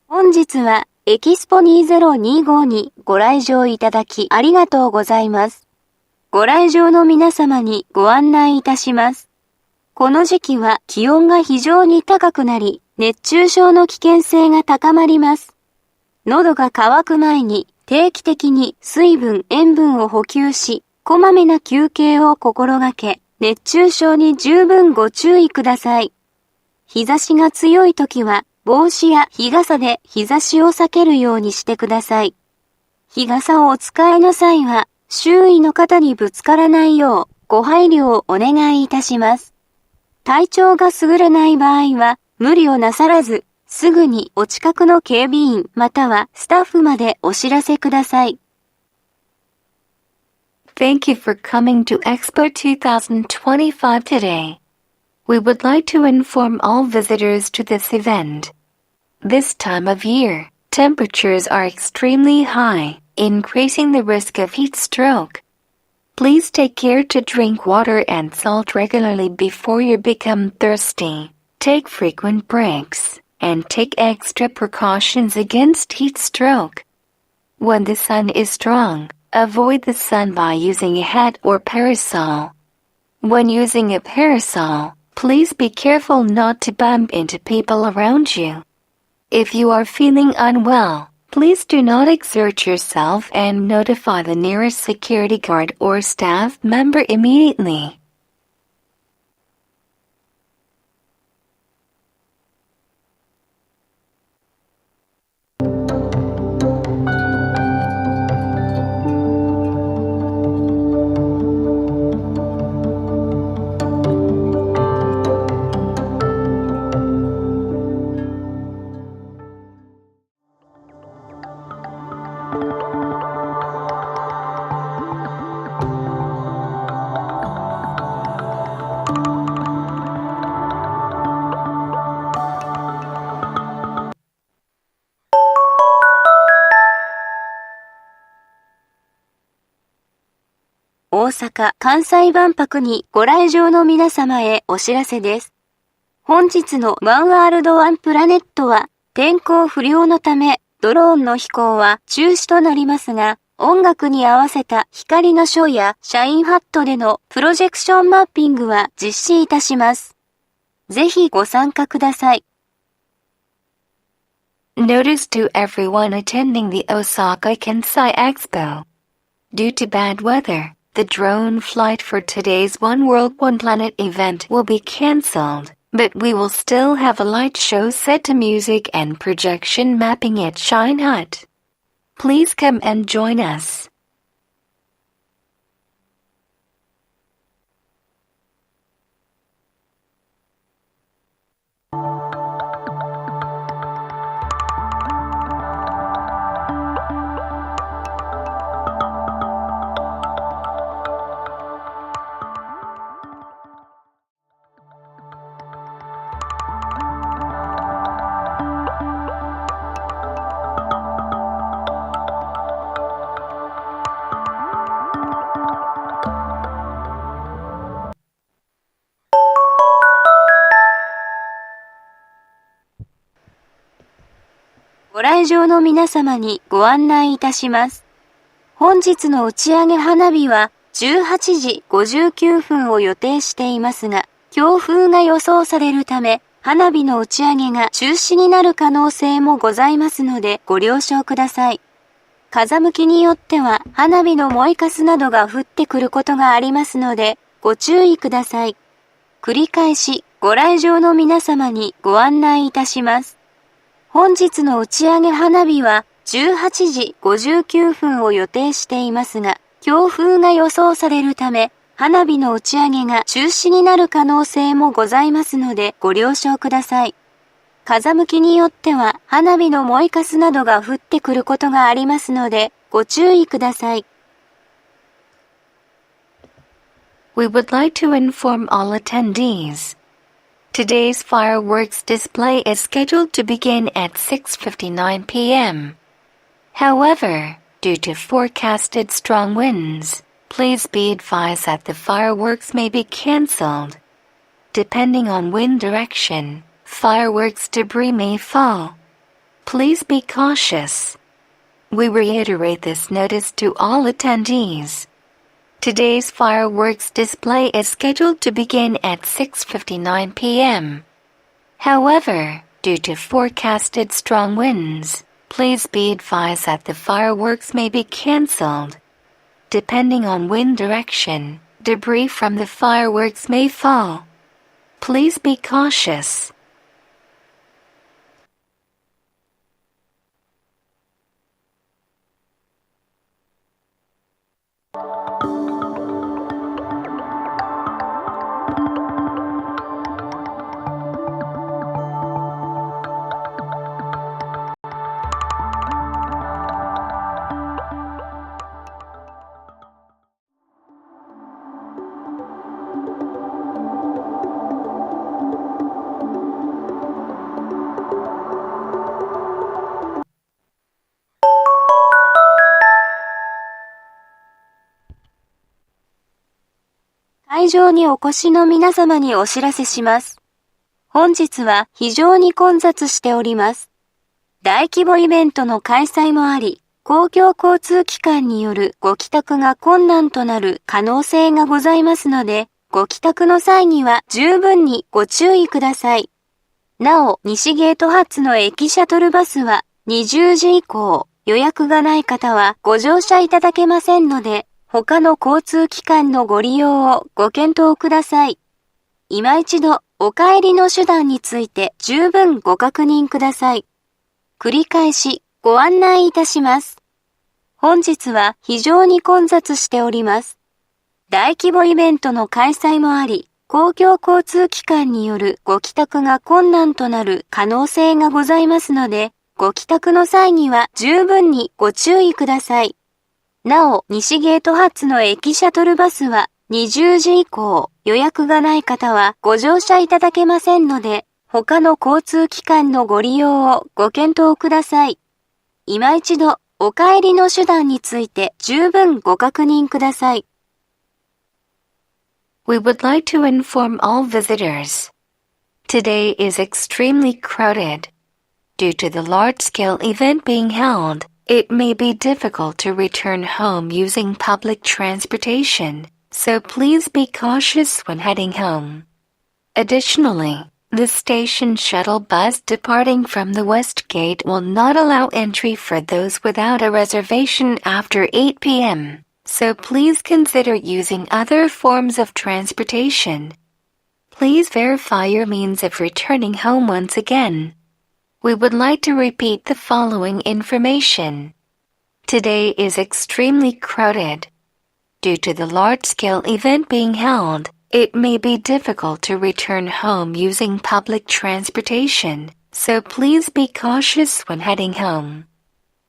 本日はエキスポ2025にご来場いただきありがとうございます。ご来場の皆様にご案内いたします。この時期は気温が非常に高くなり、熱中症の危険性が高まります。喉が渇く前に定期的に水分・塩分を補給し、こまめな休憩を心がけ、熱中症に十分ご注意ください。日差しが強い時は、帽子や日傘で日差しを避けるようにしてください。日傘をお使いの際は、周囲の方にぶつからないようご配慮をお願いいたします。体調が優れない場合は、無理をなさらず、すぐにお近くの警備員またはスタッフまでお知らせください。Thank you for coming to Expo 2025 today. We would like to inform all visitors to this event. This time of year, temperatures are extremely high, increasing the risk of heat stroke. Please take care to drink water and salt regularly before you become thirsty. Take frequent breaks, and take extra precautions against heat stroke. When the sun is strong, avoid the sun by using a hat or parasol. When using a parasol, please be careful not to bump into people around you. If you are feeling unwell, please do not exert yourself and notify the nearest security guard or staff member immediately.大阪・関西万博にご来場の皆様へお知らせです。本日のワンワールドワンプラネットは天候不良のためドローンの飛行は中止となりますが、音楽に合わせた光のショーやシャインハットでのプロジェクションマッピングは実施いたします。ぜひご参加ください。Notice to everyone attending the Osaka Kansai Expo. Due to bad weather,The drone flight for today's One World One Planet event will be cancelled, but we will still have a light show set to music and projection mapping at Shine Hut. Please come and join us.ご来場の皆様にご案内いたします。本日の打ち上げ花火は18時59分を予定していますが、強風が予想されるため、花火の打ち上げが中止になる可能性もございますのでご了承ください。風向きによっては花火の燃えかすなどが降ってくることがありますのでご注意ください。繰り返しご来場の皆様にご案内いたします。本日の打ち上げ花火は18時59分を予定していますが、強風が予想されるため、花火の打ち上げが中止になる可能性もございますのでご了承ください。風向きによっては花火の燃えかすなどが降ってくることがありますのでご注意ください。We would like to inform all attendees. Today's fireworks display is scheduled to begin at 6:59 p.m. However, due to forecasted strong winds, please be advised that the fireworks may be cancelled. Depending on wind direction, fireworks debris may fall. Please be cautious. We reiterate this notice to all attendees. Today's fireworks display is scheduled to begin at 6:59 p.m. However, due to forecasted strong winds, please be advised that the fireworks may be cancelled. Depending on wind direction, debris from the fireworks may fall. Please be cautious.会場にお越しの皆様にお知らせします。本日は非常に混雑しております。大規模イベントの開催もあり、公共交通機関によるご帰宅が困難となる可能性がございますので、ご帰宅の際には十分にご注意ください。なお、西ゲート発の駅シャトルバスは20時以降、予約がない方はご乗車いただけませんので、他の交通機関のご利用をご検討ください。今一度、お帰りの手段について十分ご確認ください。繰り返しご案内いたします。本日は非常に混雑しております。大規模イベントの開催もあり、公共交通機関によるご帰宅が困難となる可能性がございますので、ご帰宅の際には十分にご注意ください。なお、西ゲート発の駅シャトルバスは20時以降、予約がない方はご乗車いただけませんので、他の交通機関のご利用をご検討ください。今一度、お帰りの手段について十分ご確認ください。We would like to inform all visitors. Today is extremely crowded. Due to the large-scale event being held, it may be difficult to return home using public transportation, so please be cautious when heading home. Additionally, the station shuttle bus departing from the West Gate will not allow entry for those without a reservation after 8 p.m., so please consider using other forms of transportation. Please verify your means of returning home once again. We would like to repeat the following information. Today is extremely crowded. Due to the large-scale event being held, it may be difficult to return home using public transportation, so please be cautious when heading home.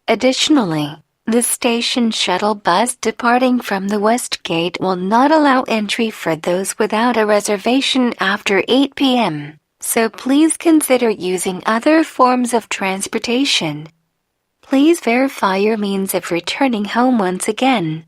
Additionally, the station shuttle bus departing from the West Gate will not allow entry for those without a reservation after 8 p.m., so please consider using other forms of transportation. Please verify your means of returning home once again.